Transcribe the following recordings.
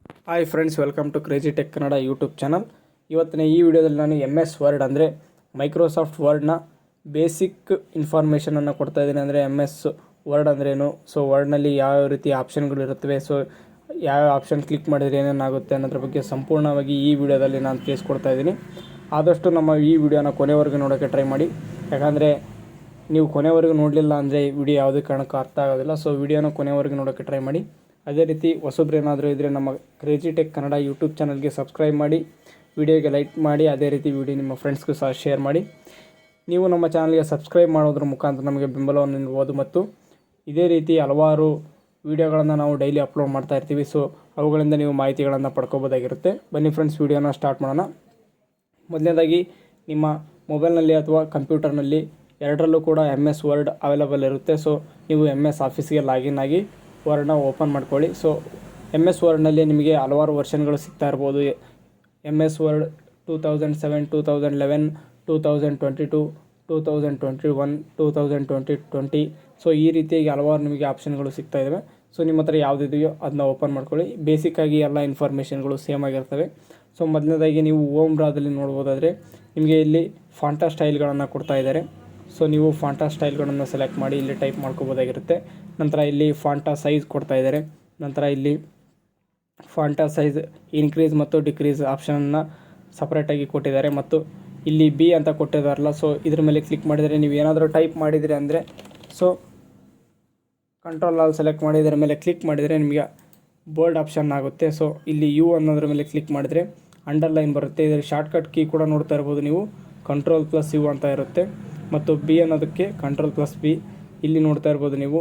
Hi friends, welcome to crazy tech Kannada YouTube channel. ಇವತ್ತಿನ ಈ ವಿಡಿಯೋದಲ್ಲಿ ನಾನು MS ವರ್ಡ್ ಅಂದರೆ ಮೈಕ್ರೋಸಾಫ್ಟ್ ವರ್ಡ್ನ ಬೇಸಿಕ್ ಇನ್ಫಾರ್ಮೇಷನನ್ನು ಕೊಡ್ತಾ ಇದ್ದೀನಿ. ಅಂದರೆ MS ವರ್ಡ್ ಅಂದ್ರೇನು, ಸೊ ವರ್ಡ್ನಲ್ಲಿ ಯಾವ ರೀತಿ ಆಪ್ಷನ್ಗಳು ಇರುತ್ತವೆ, ಸೊ ಯಾವ ಆಪ್ಷನ್ ಕ್ಲಿಕ್ ಮಾಡಿದರೆ ಏನೇನಾಗುತ್ತೆ ಅನ್ನೋದ್ರ ಬಗ್ಗೆ ಸಂಪೂರ್ಣವಾಗಿ ಈ ವಿಡಿಯೋದಲ್ಲಿ ನಾನು ತಿಳಿಸ್ಕೊಡ್ತಾ ಇದ್ದೀನಿ. ಆದಷ್ಟು ನಮ್ಮ ಈ ವಿಡಿಯೋನ ಕೊನೆವರೆಗೂ ನೋಡೋಕ್ಕೆ ಟ್ರೈ ಮಾಡಿ. ಯಾಕಂದರೆ ನೀವು ಕೊನೆವರೆಗೂ ನೋಡಲಿಲ್ಲ ಅಂದರೆ ಈ ವಿಡಿಯೋ ಯಾವುದೇ ಕಾರಣಕ್ಕೂ ಅರ್ಥ ಆಗೋದಿಲ್ಲ. ಸೊ ವಿಡಿಯೋನ ಕೊನೆವರೆಗೂ ನೋಡೋಕ್ಕೆ ಟ್ರೈ ಮಾಡಿ. ಅದೇ ರೀತಿ ಹೊಸಬ್ರೇನಾದರೂ ಇದ್ದರೆ ನಮ್ಮ ಕ್ರೇಜಿ ಟೆಕ್ ಕನ್ನಡ ಯೂಟ್ಯೂಬ್ ಚಾನಲ್ಗೆ ಸಬ್ಸ್ಕ್ರೈಬ್ ಮಾಡಿ, ವಿಡಿಯೋಗೆ ಲೈಕ್ ಮಾಡಿ, ಅದೇ ರೀತಿ ವಿಡಿಯೋ ನಿಮ್ಮ ಫ್ರೆಂಡ್ಸ್ಗೂ ಸಹ ಶೇರ್ ಮಾಡಿ. ನೀವು ನಮ್ಮ ಚಾನಲ್ಗೆ ಸಬ್ಸ್ಕ್ರೈಬ್ ಮಾಡೋದ್ರ ಮುಖಾಂತರ ನಮಗೆ ಬೆಂಬಲವನ್ನು ನೀಡಬಹುದು ಮತ್ತು ಇದೇ ರೀತಿ ಹಲವಾರು ವಿಡಿಯೋಗಳನ್ನು ನಾವು ಡೈಲಿ ಅಪ್ಲೋಡ್ ಮಾಡ್ತಾ ಇರ್ತೀವಿ. ಸೊ ಅವುಗಳಿಂದ ನೀವು ಮಾಹಿತಿಗಳನ್ನು ಪಡ್ಕೋಬೋದಾಗಿರುತ್ತೆ. ಬನ್ನಿ ಫ್ರೆಂಡ್ಸ್, ವಿಡಿಯೋನ ಸ್ಟಾರ್ಟ್ ಮಾಡೋಣ. ಮೊದಲನೇದಾಗಿ ನಿಮ್ಮ ಮೊಬೈಲ್ನಲ್ಲಿ ಅಥವಾ ಕಂಪ್ಯೂಟರ್ನಲ್ಲಿ ಎರಡರಲ್ಲೂ ಕೂಡ MS ವರ್ಡ್ ಅವೈಲೇಬಲ್ ಇರುತ್ತೆ. ಸೊ ನೀವು MS ಆಫೀಸ್ಗೆ ಲಾಗಿನ್ ಆಗಿ ವರ್ಡ್ನ ಓಪನ್ ಮಾಡ್ಕೊಳ್ಳಿ. ಸೊ MS ವರ್ಡ್ನಲ್ಲಿ ನಿಮಗೆ ಹಲವಾರು ವರ್ಷನ್ಗಳು ಸಿಗ್ತಾ ಇರ್ಬೋದು. MS word 2007, 2011, 2022, 2021, 2020. ಸೊ ಈ ರೀತಿಯಾಗಿ ಹಲವಾರು ನಿಮಗೆ ಆಪ್ಷನ್ಗಳು ಸಿಗ್ತಾ ಇದ್ದಾವೆ. ಸೊ ನಿಮ್ಮ ಹತ್ರ ಯಾವುದಿದೆಯೋ ಅದನ್ನ ಓಪನ್ ಮಾಡ್ಕೊಳ್ಳಿ. ಬೇಸಿಕ್ಕಾಗಿ ಎಲ್ಲ ಇನ್ಫಾರ್ಮೇಷನ್ಗಳು ಸೇಮ್ ಆಗಿರ್ತವೆ. ಸೊ ಮೊದಲನೇದಾಗಿ ನೀವು ಹೋಮ್ ಬ್ರಾದಲ್ಲಿ ನೋಡ್ಬೋದಾದರೆ ನಿಮಗೆ ಇಲ್ಲಿ ಫಾಂಟಾ ಸ್ಟೈಲ್ಗಳನ್ನು ಕೊಡ್ತಾ ಇದ್ದಾರೆ. ಸೊ ನೀವು ಫಾಂಟಾ ಸ್ಟೈಲ್ಗಳನ್ನು ಸೆಲೆಕ್ಟ್ ಮಾಡಿ ಇಲ್ಲಿ ಟೈಪ್ ಮಾಡ್ಕೋಬೋದಾಗಿರುತ್ತೆ. ನಂತರ ಇಲ್ಲಿ ಫಾಂಟಾ ಸೈಜ್ ಕೊಡ್ತಾ ಇದ್ದಾರೆ. ನಂತರ ಇಲ್ಲಿ ಫಾಂಟಾ ಸೈಜ್ ಇನ್ಕ್ರೀಸ್ ಮತ್ತು ಡಿಕ್ರೀಸ್ ಆಪ್ಷನನ್ನು ಸಪ್ರೇಟಾಗಿ ಕೊಟ್ಟಿದ್ದಾರೆ ಮತ್ತು ಇಲ್ಲಿ ಬಿ ಅಂತ ಕೊಟ್ಟಿದ್ದಾರಲ್ಲ, ಸೊ ಇದ್ರ ಮೇಲೆ ಕ್ಲಿಕ್ ಮಾಡಿದರೆ ನೀವು ಏನಾದರೂ ಟೈಪ್ ಮಾಡಿದರೆ ಅಂದರೆ ಸೊ ಕಂಟ್ರೋಲ್ ಆಲ್ ಸೆಲೆಕ್ಟ್ ಮಾಡಿ ಇದರ ಮೇಲೆ ಕ್ಲಿಕ್ ಮಾಡಿದರೆ ನಿಮಗೆ ಬೋಲ್ಡ್ ಆಪ್ಷನ್ ಆಗುತ್ತೆ. ಸೊ ಇಲ್ಲಿ ಯು ಅನ್ನೋದ್ರ ಮೇಲೆ ಕ್ಲಿಕ್ ಮಾಡಿದರೆ ಅಂಡರ್ಲೈನ್ ಬರುತ್ತೆ. ಇದರ ಶಾರ್ಟ್ಕಟ್ ಕೀ ಕೂಡ ನೋಡ್ತಾ ಇರ್ಬೋದು ನೀವು, Ctrl+U ಅಂತ ಇರುತ್ತೆ ಮತ್ತು ಬಿ ಅನ್ನೋದಕ್ಕೆ Ctrl+B. ಇಲ್ಲಿ ನೋಡ್ತಾ ಇರ್ಬೋದು ನೀವು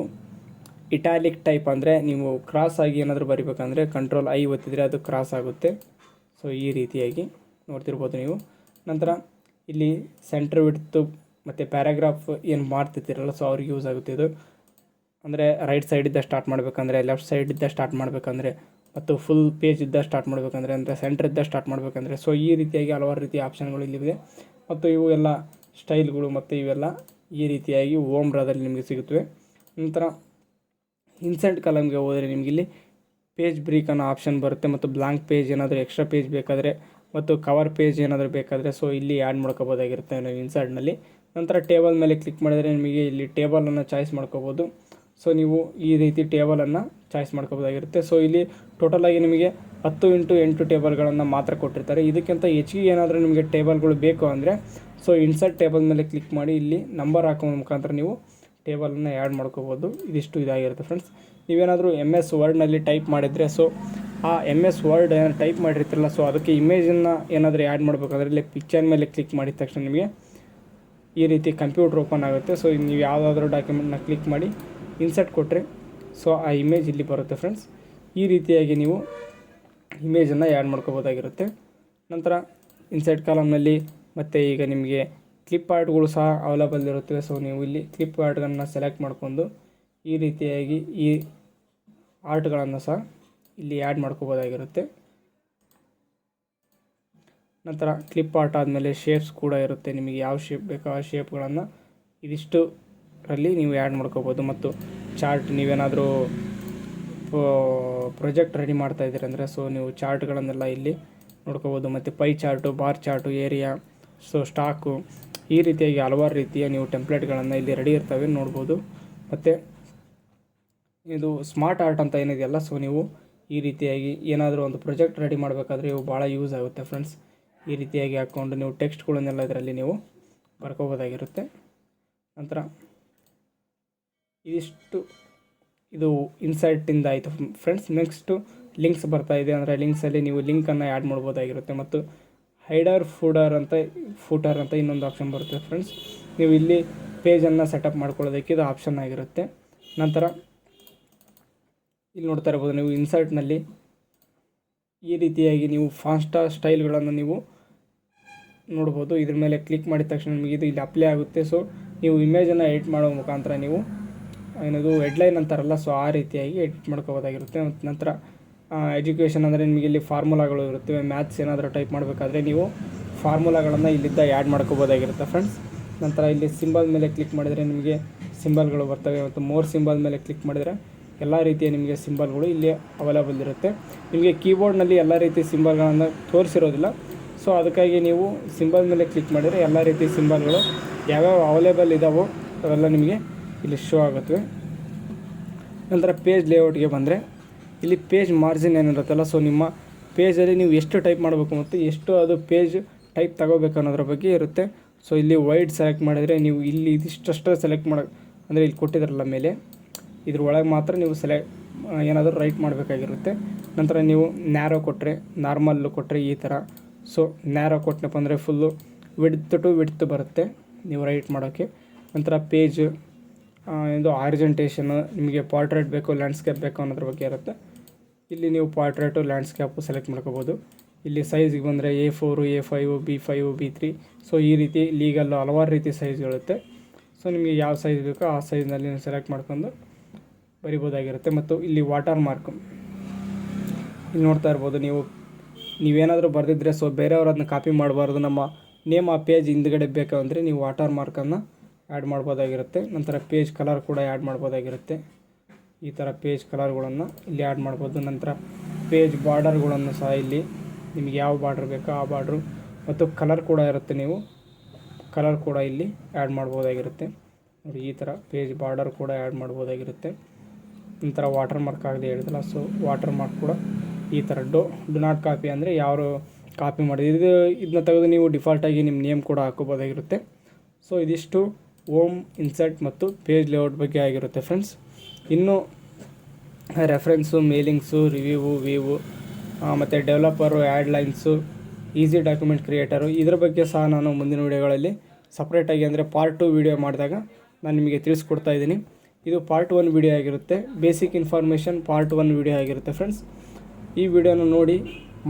ಇಟಾಲಿಕ್ ಟೈಪ್ ಅಂದರೆ ನೀವು ಕ್ರಾಸ್ ಆಗಿ ಏನಾದರೂ ಬರಿಬೇಕಂದ್ರೆ Ctrl+I ಒತ್ತಿದರೆ ಅದು ಕ್ರಾಸ್ ಆಗುತ್ತೆ. ಸೊ ಈ ರೀತಿಯಾಗಿ ನೋಡ್ತಿರ್ಬೋದು ನೀವು. ನಂತರ ಇಲ್ಲಿ ಸೆಂಟರ್ ವಿಡ್ತು ಮತ್ತು ಪ್ಯಾರಾಗ್ರಾಫ್ ಏನು ಮಾಡ್ತಿರ್ತೀರಲ್ಲ, ಸೊ ಅವ್ರಿಗೆ ಯೂಸ್ ಆಗುತ್ತೆ ಇದು. ಅಂದರೆ ರೈಟ್ ಸೈಡಿಂದ ಸ್ಟಾರ್ಟ್ ಮಾಡಬೇಕಂದ್ರೆ, ಲೆಫ್ಟ್ ಸೈಡಿಂದ ಸ್ಟಾರ್ಟ್ ಮಾಡಬೇಕಂದ್ರೆ, ಮತ್ತು ಫುಲ್ ಪೇಜ್ ಇದ್ದ ಸ್ಟಾರ್ಟ್ ಮಾಡಬೇಕಂದ್ರೆ, ಅಂದರೆ ಸೆಂಟರ್ ಇದ್ದ ಸ್ಟಾರ್ಟ್ ಮಾಡಬೇಕಂದ್ರೆ, ಸೊ ಈ ರೀತಿಯಾಗಿ ಹಲವಾರು ರೀತಿಯ ಆಪ್ಷನ್ಗಳು ಇಲ್ಲಿವೆ. ಮತ್ತು ಇವು ಎಲ್ಲ ಸ್ಟೈಲ್ಗಳು ಮತ್ತು ಇವೆಲ್ಲ ಈ ರೀತಿಯಾಗಿ ಹೋಮ್ ಬ್ರಾದಲ್ಲಿ ನಿಮಗೆ ಸಿಗುತ್ತವೆ. ನಂತರ ಇನ್ಸೆಂಟ್ ಕಾಲಮ್ಗೆ ಹೋದರೆ ನಿಮಗೆ ಇಲ್ಲಿ ಪೇಜ್ ಬ್ರೇಕ್ ಅನ್ನೋ ಆಪ್ಷನ್ ಬರುತ್ತೆ ಮತ್ತು ಬ್ಲಾಂಕ್ ಪೇಜ್ ಏನಾದರೂ ಎಕ್ಸ್ಟ್ರಾ ಪೇಜ್ ಬೇಕಾದರೆ ಮತ್ತು ಕವರ್ ಪೇಜ್ ಏನಾದರೂ ಬೇಕಾದರೆ ಸೊ ಇಲ್ಲಿ ಆ್ಯಡ್ ಮಾಡ್ಕೋಬೋದಾಗಿರುತ್ತೆ ನಾವು ಇನ್ಸರ್ಟ್ನಲ್ಲಿ. ನಂತರ ಟೇಬಲ್ ಮೇಲೆ ಕ್ಲಿಕ್ ಮಾಡಿದರೆ ನಿಮಗೆ ಇಲ್ಲಿ ಟೇಬಲನ್ನು ಚಾಯ್ಸ್ ಮಾಡ್ಕೋಬೋದು. ಸೊ ನೀವು ಈ ರೀತಿ ಟೇಬಲನ್ನು ಚಾಯ್ಸ್ ಮಾಡ್ಕೋಬೋದಾಗಿರುತ್ತೆ. ಸೊ ಇಲ್ಲಿ ಟೋಟಲಾಗಿ ನಿಮಗೆ 10x8 ಟೇಬಲ್ಗಳನ್ನು ಮಾತ್ರ ಕೊಟ್ಟಿರ್ತಾರೆ. ಇದಕ್ಕಿಂತ ಹೆಚ್ಚಿಗೆ ಏನಾದರೂ ನಿಮಗೆ ಟೇಬಲ್ಗಳು ಬೇಕು ಅಂದರೆ ಸೊ ಇನ್ಸರ್ಟ್ ಟೇಬಲ್ ಮೇಲೆ ಕ್ಲಿಕ್ ಮಾಡಿ ಇಲ್ಲಿ ನಂಬರ್ ಹಾಕೋ ಮುಖಾಂತರ ನೀವು ಟೇಬಲನ್ನು ಆ್ಯಡ್ ಮಾಡ್ಕೋಬೋದು. ಇದಿಷ್ಟು ಇದಾಗಿರುತ್ತೆ ಫ್ರೆಂಡ್ಸ್. ನೀವೇನಾದರೂ MS ವರ್ಡ್ನಲ್ಲಿ ಟೈಪ್ ಮಾಡಿದರೆ ಸೊ ಆ MS ವರ್ಡ್ ಏನಾದ್ರು ಟೈಪ್ ಮಾಡಿರ್ತಿರಲ್ಲ, ಸೊ ಅದಕ್ಕೆ ಇಮೇಜನ್ನು ಏನಾದರೂ ಆ್ಯಡ್ ಮಾಡಬೇಕಾದ್ರೆ ಇಲ್ಲಿ ಪಿಕ್ಚರ್ ಮೇಲೆ ಕ್ಲಿಕ್ ಮಾಡಿದ ತಕ್ಷಣ ನಿಮಗೆ ಈ ರೀತಿ ಕಂಪ್ಯೂಟರ್ ಓಪನ್ ಆಗುತ್ತೆ. ಸೊ ನೀವು ಯಾವುದಾದ್ರೂ ಡಾಕ್ಯುಮೆಂಟ್ನ ಕ್ಲಿಕ್ ಮಾಡಿ ಇನ್ಸರ್ಟ್ ಕೊಟ್ಟರೆ ಸೊ ಆ ಇಮೇಜ್ ಇಲ್ಲಿ ಬರುತ್ತೆ ಫ್ರೆಂಡ್ಸ್. ಈ ರೀತಿಯಾಗಿ ನೀವು ಇಮೇಜನ್ನು ಆ್ಯಡ್ ಮಾಡ್ಕೋಬೋದಾಗಿರುತ್ತೆ. ನಂತರ ಇನ್ಸರ್ಟ್ ಕಾಲಮ್ನಲ್ಲಿ ಮತ್ತು ಈಗ ನಿಮಗೆ ಕ್ಲಿಪ್ ಆರ್ಟ್ಗಳು ಸಹ ಅವೈಲೇಬಲ್ ಇರುತ್ತವೆ. ಸೊ ನೀವು ಇಲ್ಲಿ ಕ್ಲಿಪ್ ಆರ್ಟ್ಗಳನ್ನು ಸೆಲೆಕ್ಟ್ ಮಾಡ್ಕೊಂಡು ಈ ರೀತಿಯಾಗಿ ಈ ಆರ್ಟ್ಗಳನ್ನು ಸಹ ಇಲ್ಲಿ ಆ್ಯಡ್ ಮಾಡ್ಕೋಬೋದಾಗಿರುತ್ತೆ. ನಂತರ ಕ್ಲಿಪ್ ಆರ್ಟ್ ಆದಮೇಲೆ ಶೇಪ್ಸ್ ಕೂಡ ಇರುತ್ತೆ. ನಿಮಗೆ ಯಾವ ಶೇಪ್ ಬೇಕೋ ಆ ಶೇಪ್ಗಳನ್ನು ಇದಿಷ್ಟರಲ್ಲಿ ನೀವು ಆ್ಯಡ್ ಮಾಡ್ಕೋಬೋದು. ಮತ್ತು ಚಾರ್ಟ್ ನೀವೇನಾದರೂ ಪ್ರಾಜೆಕ್ಟ್ ರೆಡಿ ಮಾಡ್ತಾ ಇದ್ದೀರಿ ಅಂದರೆ ಸೊ ನೀವು ಚಾರ್ಟ್ಗಳನ್ನೆಲ್ಲ ಇಲ್ಲಿ ನೋಡ್ಕೋಬೋದು. ಮತ್ತು pie chart, bar chart, area, so stock, ಈ ರೀತಿಯಾಗಿ ಹಲವಾರು ರೀತಿಯ ನೀವು ಟೆಂಪ್ಲೇಟ್ಗಳನ್ನು ಇಲ್ಲಿ ರೆಡಿ ಇರ್ತವೆ ನೋಡ್ಬೋದು. ಮತ್ತು ಇದು ಸ್ಮಾರ್ಟ್ ಆರ್ಟ್ ಅಂತ ಏನಿದೆಯಲ್ಲ, ಸೊ ನೀವು ಈ ರೀತಿಯಾಗಿ ಏನಾದರೂ ಒಂದು ಪ್ರಾಜೆಕ್ಟ್ ರೆಡಿ ಮಾಡಬೇಕಾದ್ರೆ ಇವು ಭಾಳ ಯೂಸ್ ಆಗುತ್ತೆ ಫ್ರೆಂಡ್ಸ್. ಈ ರೀತಿಯಾಗಿ ಹಾಕ್ಕೊಂಡು ನೀವು ಟೆಕ್ಸ್ಟ್ಗಳನ್ನೆಲ್ಲ ಇದರಲ್ಲಿ ನೀವು ಬರ್ಕೋಬೋದಾಗಿರುತ್ತೆ. ನಂತರ ಇದಿಷ್ಟು ಇದು ಇನ್ಸರ್ಟಿಂದ ಆಯಿತು ಫ್ರೆಂಡ್ಸ್. ನೆಕ್ಸ್ಟು ಲಿಂಕ್ಸ್ ಬರ್ತಾ ಇದೆ. ಅಂದರೆ ಲಿಂಕ್ಸಲ್ಲಿ ನೀವು ಲಿಂಕನ್ನು ಆ್ಯಡ್ ಮಾಡ್ಬೋದಾಗಿರುತ್ತೆ. ಮತ್ತು ಹೈಡರ್ ಫೂಟರ್ ಅಂತ ಇನ್ನೊಂದು ಆಪ್ಷನ್ ಬರುತ್ತೆ ಫ್ರೆಂಡ್ಸ್. ನೀವು ಇಲ್ಲಿ ಪೇಜನ್ನು ಸೆಟಪ್ ಮಾಡ್ಕೊಳ್ಳೋದಕ್ಕೆ ಇದು ಆಪ್ಷನ್ ಆಗಿರುತ್ತೆ. ನಂತರ ಇಲ್ಲಿ ನೋಡ್ತಾ ಇರ್ಬೋದು ನೀವು ಇನ್ಸರ್ಟ್ನಲ್ಲಿ ಈ ರೀತಿಯಾಗಿ ನೀವು ಫಾಂಟಾ ಸ್ಟೈಲ್ಗಳನ್ನು ನೀವು ನೋಡ್ಬೋದು. ಇದ್ರ ಮೇಲೆ ಕ್ಲಿಕ್ ಮಾಡಿದ ತಕ್ಷಣ ನಿಮಗೆ ಇದು ಇಲ್ಲಿ ಅಪ್ಲೈ ಆಗುತ್ತೆ. ಸೊ ನೀವು ಇಮೇಜನ್ನು ಎಡಿಟ್ ಮಾಡೋ ಮುಖಾಂತರ ನೀವು ಏನದು ಹೆಡ್ಲೈನ್ ಅಂತಾರಲ್ಲ, ಸೊ ಆ ರೀತಿಯಾಗಿ ಎಡಿಟ್ ಮಾಡ್ಕೋಬೋದಾಗಿರುತ್ತೆ. ಮತ್ತು ನಂತರ ಎಜುಕೇಷನ್ ಅಂದರೆ ನಿಮಗೆ ಇಲ್ಲಿ ಫಾರ್ಮುಲಾಗಳು ಇರುತ್ತವೆ. ಮ್ಯಾಥ್ಸ್ ಏನಾದರೂ ಟೈಪ್ ಮಾಡಬೇಕಾದ್ರೆ ನೀವು ಫಾರ್ಮುಲಾಗಳನ್ನು ಇಲ್ಲಿದ್ದ ಆ್ಯಡ್ ಮಾಡ್ಕೋಬೋದಾಗಿರುತ್ತೆ ಫ್ರೆಂಡ್ಸ್. ನಂತರ ಇಲ್ಲಿ ಸಿಂಬಲ್ ಮೇಲೆ ಕ್ಲಿಕ್ ಮಾಡಿದರೆ ನಿಮಗೆ ಸಿಂಬಲ್ಗಳು ಬರ್ತವೆ. ಮತ್ತು ಮೋರ್ ಸಿಂಬಲ್ ಮೇಲೆ ಕ್ಲಿಕ್ ಮಾಡಿದರೆ ಎಲ್ಲ ರೀತಿಯ ನಿಮಗೆ ಸಿಂಬಲ್ಗಳು ಇಲ್ಲಿ ಅವೈಲೇಬಲ್ ಇರುತ್ತೆ. ನಿಮಗೆ ಕೀಬೋರ್ಡ್ನಲ್ಲಿ ಎಲ್ಲ ರೀತಿ ಸಿಂಬಲ್ಗಳನ್ನು ತೋರಿಸಿರೋದಿಲ್ಲ. ಸೊ ಅದಕ್ಕಾಗಿ ನೀವು ಸಿಂಬಲ್ ಮೇಲೆ ಕ್ಲಿಕ್ ಮಾಡಿದರೆ ಎಲ್ಲ ರೀತಿ ಸಿಂಬಲ್ಗಳು ಯಾವ್ಯಾವ ಅವೈಲೇಬಲ್ ಇದ್ದಾವೋ ಅವೆಲ್ಲ ನಿಮಗೆ ಇಲ್ಲಿ ಶೋ ಆಗುತ್ತವೆ. ನಂತರ ಪೇಜ್ ಲೇಔಟ್ಗೆ ಬಂದರೆ ಇಲ್ಲಿ ಪೇಜ್ ಮಾರ್ಜಿನ್ ಏನಿರುತ್ತಲ್ಲ, ಸೊ ನಿಮ್ಮ ಪೇಜಲ್ಲಿ ನೀವು ಎಷ್ಟು ಟೈಪ್ ಮಾಡಬೇಕು ಮತ್ತು ಎಷ್ಟು ಅದು ಪೇಜ್ ಟೈಪ್ ತಗೋಬೇಕು ಅನ್ನೋದ್ರ ಬಗ್ಗೆ ಇರುತ್ತೆ. ಸೊ ಇಲ್ಲಿ ವೈಡ್ ಸೆಲೆಕ್ಟ್ ಮಾಡಿದರೆ ನೀವು ಇಲ್ಲಿ ಇದಿಷ್ಟಷ್ಟೇ ಸೆಲೆಕ್ಟ್ ಅಂದರೆ ಇಲ್ಲಿ ಕೊಟ್ಟಿದ್ರಲ್ಲ ಮೇಲೆ ಇದ್ರೊಳಗೆ ಮಾತ್ರ ನೀವು ಏನಾದರೂ ರೈಟ್ ಮಾಡಬೇಕಾಗಿರುತ್ತೆ. ನಂತರ ನೀವು ನ್ಯಾರೋ ಕೊಟ್ಟರೆ, ನಾರ್ಮಲ್ಲು ಕೊಟ್ಟರೆ ಈ ಥರ. ಸೊ ನ್ಯಾರೋ ಕೊಟ್ಟನಪ್ಪ ಅಂದರೆ ಫುಲ್ಲು ವಿಡ್ತ್ ಟು ವಿಡ್ತ್ ಬರುತ್ತೆ ನೀವು ರೈಟ್ ಮಾಡೋಕ್ಕೆ. ನಂತರ ಪೇಜ್ ಇದು ಆರ್ಜೆಂಟೇಷನ್, ನಿಮಗೆ ಪಾರ್ಟ್ರೇಟ್ ಬೇಕು ಲ್ಯಾಂಡ್ಸ್ಕೇಪ್ ಬೇಕು ಅನ್ನೋದ್ರ ಬಗ್ಗೆ ಇರುತ್ತೆ. ಇಲ್ಲಿ ನೀವು ಪಾರ್ಟ್ರೇಟು ಲ್ಯಾಂಡ್ಸ್ಕೇಪು ಸೆಲೆಕ್ಟ್ ಮಾಡ್ಕೋಬೋದು. ಇಲ್ಲಿ ಸೈಜಿಗೆ ಬಂದರೆ A4, A5, B5, B3. So ಈ ರೀತಿ ಲೀಗಲ್ಲು ಹಲವಾರು ರೀತಿ ಸೈಜ್ಗಳಿರುತ್ತೆ. ಸೊ ನಿಮಗೆ ಯಾವ ಸೈಜ್ ಬೇಕೋ ಆ ಸೈಜ್ನಲ್ಲಿ ನೀವು ಸೆಲೆಕ್ಟ್ ಮಾಡ್ಕೊಂಡು ಬರಿಬೋದಾಗಿರುತ್ತೆ. ಮತ್ತು ಇಲ್ಲಿ ವಾಟರ್ ಮಾರ್ಕು ಇಲ್ಲಿ ನೋಡ್ತಾ ಇರ್ಬೋದು ನೀವೇನಾದರೂ ಬರೆದಿದ್ರೆ ಸೊ ಬೇರೆಯವರು ಅದನ್ನ ಕಾಪಿ ಮಾಡಬಾರ್ದು, ನಮ್ಮ ನೇಮ್ ಆ ಪೇಜ್ ಹಿಂದ್ಗಡೆ ಬೇಕು ಅಂದರೆ ನೀವು ವಾಟರ್ ಮಾರ್ಕನ್ನು ಆ್ಯಡ್ ಮಾಡ್ಬೋದಾಗಿರುತ್ತೆ. ನಂತರ ಪೇಜ್ ಕಲರ್ ಕೂಡ ಆ್ಯಡ್ ಮಾಡ್ಬೋದಾಗಿರುತ್ತೆ. ಈ ಥರ ಪೇಜ್ ಕಲರ್ಗಳನ್ನು ಇಲ್ಲಿ ಆ್ಯಡ್ ಮಾಡ್ಬೋದು. ನಂತರ ಪೇಜ್ ಬಾರ್ಡರ್ಗಳನ್ನು ಸಹ ಇಲ್ಲಿ ನಿಮಗೆ ಯಾವ ಬಾರ್ಡ್ರ್ ಬೇಕೋ ಆ ಬಾರ್ಡ್ರು ಮತ್ತು ಕಲರ್ ಕೂಡ ಇರುತ್ತೆ, ನೀವು ಕಲರ್ ಕೂಡ ಇಲ್ಲಿ ಆ್ಯಡ್ ಮಾಡ್ಬೋದಾಗಿರುತ್ತೆ. ನೋಡಿ ಈ ಥರ ಪೇಜ್ ಬಾರ್ಡರ್ ಕೂಡ ಆ್ಯಡ್ ಮಾಡ್ಬೋದಾಗಿರುತ್ತೆ. ನಂತರ ವಾಟರ್ ಮಾರ್ಕ್ ಆಗದೆ ಹೇಳಿದಲ್ಲ, ಸೊ ವಾಟರ್ ಮಾರ್ಕ್ ಕೂಡ ಈ ಥರ ಡು ನಾಟ್ ಕಾಪಿ ಅಂದರೆ ಯಾರು ಕಾಪಿ ಮಾಡಿದ್ದು ಇದನ್ನ ತೆಗೆದು ನೀವು ಡಿಫಾಲ್ಟಾಗಿ ನಿಮ್ಮ ನೇಮ್ ಕೂಡ ಹಾಕೋಬೋದಾಗಿರುತ್ತೆ. ಸೊ ಇದಿಷ್ಟು ಹೋಮ್, ಇನ್ಸರ್ಟ್ ಮತ್ತು ಪೇಜ್ ಲೇಔಟ್ ಬಗ್ಗೆ ಆಗಿರುತ್ತೆ ಫ್ರೆಂಡ್ಸ್. ಇನ್ನು ರೆಫರೆನ್ಸು, ಮೇಲಿಂಗ್ಸು, ವ್ಯೂವು ಮತ್ತು developer, add lines, easy document creator ಇದ್ರ ಬಗ್ಗೆ ಸಹ ನಾನು ಮುಂದಿನ ವೀಡಿಯೋಗಳಲ್ಲಿ ಸಪ್ರೇಟಾಗಿ ಅಂದರೆ ಪಾರ್ಟ್ 2 ವೀಡಿಯೋ ಮಾಡಿದಾಗ ನಾನು ನಿಮಗೆ ತಿಳಿಸ್ಕೊಡ್ತಾ ಇದ್ದೀನಿ. ಇದು ಪಾರ್ಟ್ 1 ವೀಡಿಯೋ ಆಗಿರುತ್ತೆ. ಬೇಸಿಕ್ ಇನ್ಫಾರ್ಮೇಷನ್ ಪಾರ್ಟ್ 1 ವೀಡಿಯೋ ಆಗಿರುತ್ತೆ ಫ್ರೆಂಡ್ಸ್. ಈ ವಿಡಿಯೋನ ನೋಡಿ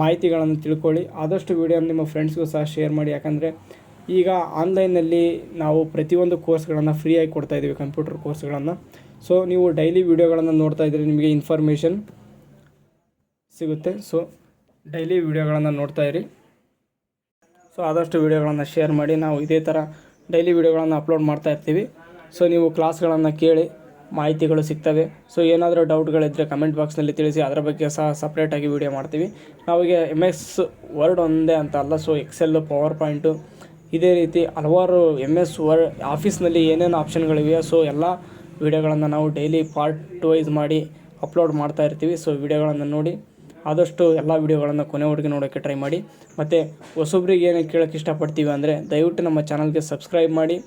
ಮಾಹಿತಿಗಳನ್ನು ತಿಳ್ಕೊಳ್ಳಿ. ಆದಷ್ಟು ವೀಡಿಯೋನ ನಿಮ್ಮ ಫ್ರೆಂಡ್ಸ್ಗೂ ಸಹ ಶೇರ್ ಮಾಡಿ. ಯಾಕಂದರೆ ಈಗ ಆನ್ಲೈನಲ್ಲಿ ನಾವು ಪ್ರತಿಯೊಂದು ಕೋರ್ಸ್ಗಳನ್ನು ಫ್ರೀಯಾಗಿ ಕೊಡ್ತಾಯಿದ್ದೀವಿ, ಕಂಪ್ಯೂಟರ್ ಕೋರ್ಸ್ಗಳನ್ನು. ಸೊ ನೀವು ಡೈಲಿ ವೀಡಿಯೋಗಳನ್ನು ನೋಡ್ತಾ ಇದ್ದರೆ ನಿಮಗೆ ಇನ್ಫಾರ್ಮೇಷನ್ ಸಿಗುತ್ತೆ. ಸೊ ಡೈಲಿ ವೀಡಿಯೋಗಳನ್ನು ನೋಡ್ತಾ ಇರಿ. ಸೊ ಆದಷ್ಟು ವೀಡಿಯೋಗಳನ್ನು ಶೇರ್ ಮಾಡಿ. ನಾವು ಇದೇ ಥರ ಡೈಲಿ ವೀಡಿಯೋಗಳನ್ನು ಅಪ್ಲೋಡ್ ಮಾಡ್ತಾ ಇರ್ತೀವಿ. ಸೊ ನೀವು ಕ್ಲಾಸ್ಗಳನ್ನು ಕೇಳಿ ಮಾಹಿತಿಗಳು ಸಿಗ್ತವೆ. ಸೊ ಏನಾದರೂ ಡೌಟ್ಗಳಿದ್ದರೆ ಕಮೆಂಟ್ ಬಾಕ್ಸ್ನಲ್ಲಿ ತಿಳಿಸಿ, ಅದರ ಬಗ್ಗೆ ಸಹ ಸಪ್ರೇಟಾಗಿ ವೀಡಿಯೋ ಮಾಡ್ತೀವಿ. ನಾವೀಗ MS ವರ್ಡ್ ಒಂದೇ ಅಂತ ಅಲ್ಲ, ಸೊ ಎಕ್ಸೆಲ್ಲು, ಪವರ್ ಪಾಯಿಂಟು ಇದೇ ರೀತಿ ಹಲವಾರು MS ವರ್ಡ್ ಆಫೀಸ್ನಲ್ಲಿ ಏನೇನು ಆಪ್ಷನ್ಗಳಿವೆಯೋ ಸೊ ಎಲ್ಲ ವೀಡಿಯೋಗಳನ್ನು ನಾವು ಡೈಲಿ ಪಾರ್ಟ್ ವೈಸ್ ಮಾಡಿ ಅಪ್ಲೋಡ್ ಮಾಡ್ತಾ ಇರ್ತೀವಿ. ಸೊ ವೀಡಿಯೋಗಳನ್ನು ನೋಡಿ ಆದಷ್ಟು ಎಲ್ಲ ವೀಡಿಯೋಗಳನ್ನು ಕೊನೆವರೆಗೆ ನೋಡೋಕ್ಕೆ ಟ್ರೈ ಮಾಡಿ. ಮತ್ತು ಹೊಸೊಬ್ರಿಗೆ ಏನು ಕೇಳೋಕ್ಕೆ ಇಷ್ಟಪಡ್ತೀವಿ ಅಂದರೆ ದಯವಿಟ್ಟು ನಮ್ಮ ಚಾನಲ್ಗೆ ಸಬ್ಸ್ಕ್ರೈಬ್ ಮಾಡಿ,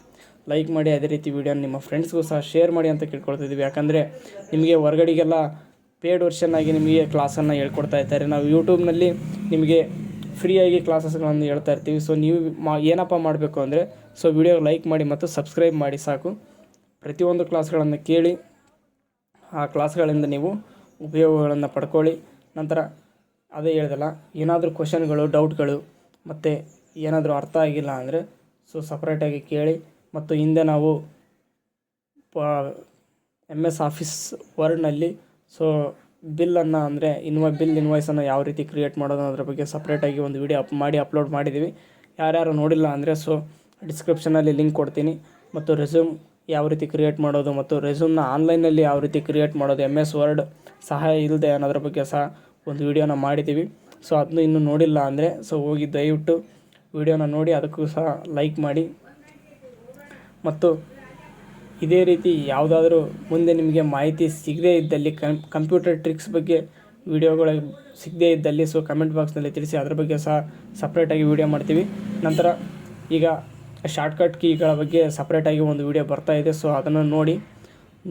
ಲೈಕ್ ಮಾಡಿ, ಅದೇ ರೀತಿ ವೀಡಿಯೋನ ನಿಮ್ಮ ಫ್ರೆಂಡ್ಸ್ಗೂ ಸಹ ಶೇರ್ ಮಾಡಿ ಅಂತ ಕೇಳ್ಕೊಳ್ತಿದ್ದೀವಿ. ಯಾಕಂದರೆ ನಿಮಗೆ ಹೊರಗಡೆಗೆಲ್ಲ ಪೇಯ್ಡ್ ವರ್ಷನ್ನಾಗಿ ನಿಮಗೆ ಕ್ಲಾಸನ್ನು ಹೇಳ್ಕೊಡ್ತಾ ಇರ್ತಾರೆ. ನಾವು ಯೂಟ್ಯೂಬ್ನಲ್ಲಿ ನಿಮಗೆ ಫ್ರೀಯಾಗಿ ಕ್ಲಾಸಸ್ಗಳನ್ನು ಹೇಳ್ತಾ ಇರ್ತೀವಿ. ಸೊ ನೀವು ಏನಪ್ಪ ಮಾಡಬೇಕು ಅಂದರೆ ಸೊ ವಿಡಿಯೋ ಲೈಕ್ ಮಾಡಿ ಮತ್ತು ಸಬ್ಸ್ಕ್ರೈಬ್ ಮಾಡಿ ಸಾಕು. ಪ್ರತಿಯೊಂದು ಕ್ಲಾಸ್ಗಳನ್ನು ಕೇಳಿ ಆ ಕ್ಲಾಸ್ಗಳಿಂದ ನೀವು ಉಪಯೋಗಗಳನ್ನು ಪಡ್ಕೊಳ್ಳಿ. ನಂತರ ಅದೇ ಹೇಳ್ದಲ್ಲ, ಏನಾದರೂ ಕ್ವಶನ್ಗಳು, ಡೌಟ್ಗಳು ಮತ್ತು ಏನಾದರೂ ಅರ್ಥ ಆಗಿಲ್ಲ ಅಂದರೆ ಸೊ ಸಪ್ರೇಟಾಗಿ ಕೇಳಿ. ಮತ್ತು ಹಿಂದೆ ನಾವು MS ಆಫೀಸ್ ವರ್ಡ್ನಲ್ಲಿ ಸೊ ಬಿಲ್ಲನ್ನು ಅಂದರೆ ಇನ್ವಾಯ್ಸನ್ನು ಯಾವ ರೀತಿ ಕ್ರಿಯೇಟ್ ಮಾಡೋದು ಅನ್ನೋದ್ರ ಬಗ್ಗೆ ಸಪ್ರೇಟಾಗಿ ಒಂದು ವಿಡಿಯೋ ಅಪ್ಲೋಡ್ ಮಾಡಿದ್ದೀವಿ. ಯಾರ್ಯಾರು ನೋಡಿಲ್ಲ ಅಂದರೆ ಸೊ ಡಿಸ್ಕ್ರಿಪ್ಷನಲ್ಲಿ ಲಿಂಕ್ ಕೊಡ್ತೀನಿ. ಮತ್ತು ರೆಸ್ಯೂಮ್ ಯಾವ ರೀತಿ ಕ್ರಿಯೇಟ್ ಮಾಡೋದು ಮತ್ತು ರೆಸ್ಯೂಮ್ನ ಆನ್ಲೈನಲ್ಲಿ ಯಾವ ರೀತಿ ಕ್ರಿಯೇಟ್ ಮಾಡೋದು MS ವರ್ಡ್ ಸಹಾಯ ಇಲ್ಲದೆ ಅನ್ನೋದ್ರ ಬಗ್ಗೆ ಸಹ ಒಂದು ವಿಡಿಯೋನ ಮಾಡಿದ್ದೀವಿ. ಸೊ ಅದನ್ನು ಇನ್ನೂ ನೋಡಿಲ್ಲ ಅಂದರೆ ಸೊ ಹೋಗಿ ದಯವಿಟ್ಟು ವಿಡಿಯೋನ ನೋಡಿ, ಅದಕ್ಕೂ ಸಹ ಲೈಕ್ ಮಾಡಿ. ಮತ್ತು ಇದೇ ರೀತಿ ಯಾವುದಾದ್ರೂ ಮುಂದೆ ನಿಮಗೆ ಮಾಹಿತಿ ಸಿಗದೇ ಇದ್ದಲ್ಲಿ ಕಂಪ್ಯೂಟರ್ ಟ್ರಿಕ್ಸ್ ಬಗ್ಗೆ ವಿಡಿಯೋಗಳು ಸಿಗದೇ ಇದ್ದಲ್ಲಿ ಸೊ ಕಮೆಂಟ್ ಬಾಕ್ಸ್ನಲ್ಲಿ ತಿಳಿಸಿ, ಅದ್ರ ಬಗ್ಗೆ ಸಹ ಸಪ್ರೇಟಾಗಿ ವಿಡಿಯೋ ಮಾಡ್ತೀವಿ. ನಂತರ ಈಗ ಶಾರ್ಟ್ಕಟ್ ಕೀಗಳ ಬಗ್ಗೆ ಸಪ್ರೇಟಾಗಿ ಒಂದು ವಿಡಿಯೋ ಬರ್ತಾಯಿದೆ. ಸೊ ಅದನ್ನು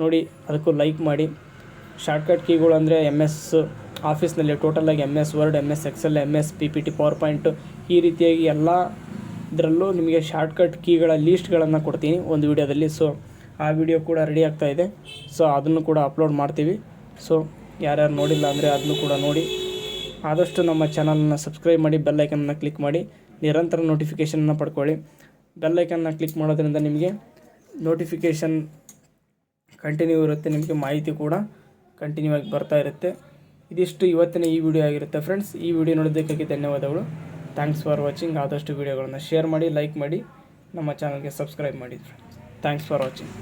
ನೋಡಿ ಅದಕ್ಕೂ ಲೈಕ್ ಮಾಡಿ. ಶಾರ್ಟ್ಕಟ್ ಕೀಗಳು ಅಂದರೆ MS ಆಫೀಸ್ನಲ್ಲಿ ಟೋಟಲಾಗಿ MS word, MS Excel, MS PPT, PowerPoint ಈ ರೀತಿಯಾಗಿ ಎಲ್ಲ ಇದರಲ್ಲೂ ನಿಮಗೆ ಶಾರ್ಟ್ಕಟ್ ಕೀಗಳ ಲೀಸ್ಟ್ಗಳನ್ನು ಕೊಡ್ತೀನಿ ಒಂದು ವಿಡಿಯೋದಲ್ಲಿ. ಸೊ ಆ ವಿಡಿಯೋ ಕೂಡ ರೆಡಿ ಆಗ್ತಾಯಿದೆ. ಸೊ ಅದನ್ನು ಕೂಡ ಅಪ್ಲೋಡ್ ಮಾಡ್ತೀವಿ. ಸೊ ಯಾರ್ಯಾರು ನೋಡಿಲ್ಲ ಅಂದರೆ ಅದನ್ನು ಕೂಡ ನೋಡಿ. ಆದಷ್ಟು ನಮ್ಮ ಚಾನಲನ್ನು ಸಬ್ಸ್ಕ್ರೈಬ್ ಮಾಡಿ, ಬೆಲ್ ಐಕನ್ನ ಕ್ಲಿಕ್ ಮಾಡಿ, ನಿರಂತರ ನೋಟಿಫಿಕೇಷನನ್ನು ಪಡ್ಕೊಳ್ಳಿ. ಬೆಲ್ ಐಕನ್ನ ಕ್ಲಿಕ್ ಮಾಡೋದ್ರಿಂದ ನಿಮಗೆ ನೋಟಿಫಿಕೇಷನ್ ಕಂಟಿನ್ಯೂ ಇರುತ್ತೆ, ನಿಮಗೆ ಮಾಹಿತಿ ಕೂಡ ಕಂಟಿನ್ಯೂ ಆಗಿ ಬರ್ತಾ ಇರುತ್ತೆ. ಇದಿಷ್ಟು ಇವತ್ತಿನ ಈ ವಿಡಿಯೋ ಆಗಿರುತ್ತೆ ಫ್ರೆಂಡ್ಸ್. ಈ ವಿಡಿಯೋ ನೋಡೋದಕ್ಕಾಗಿ ಧನ್ಯವಾದಗಳು. Thanks for watching. ಆದಷ್ಟು ವಿಡಿಯೋಗಳನ್ನು ಶೇರ್ ಮಾಡಿ, ಲೈಕ್ ಮಾಡಿ, ನಮ್ಮ ಚಾನಲ್ಗೆ ಸಬ್ಸ್ಕ್ರೈಬ್ ಮಾಡಿ ಫ್ರೆಂಡ್ಸ್. Thanks for watching.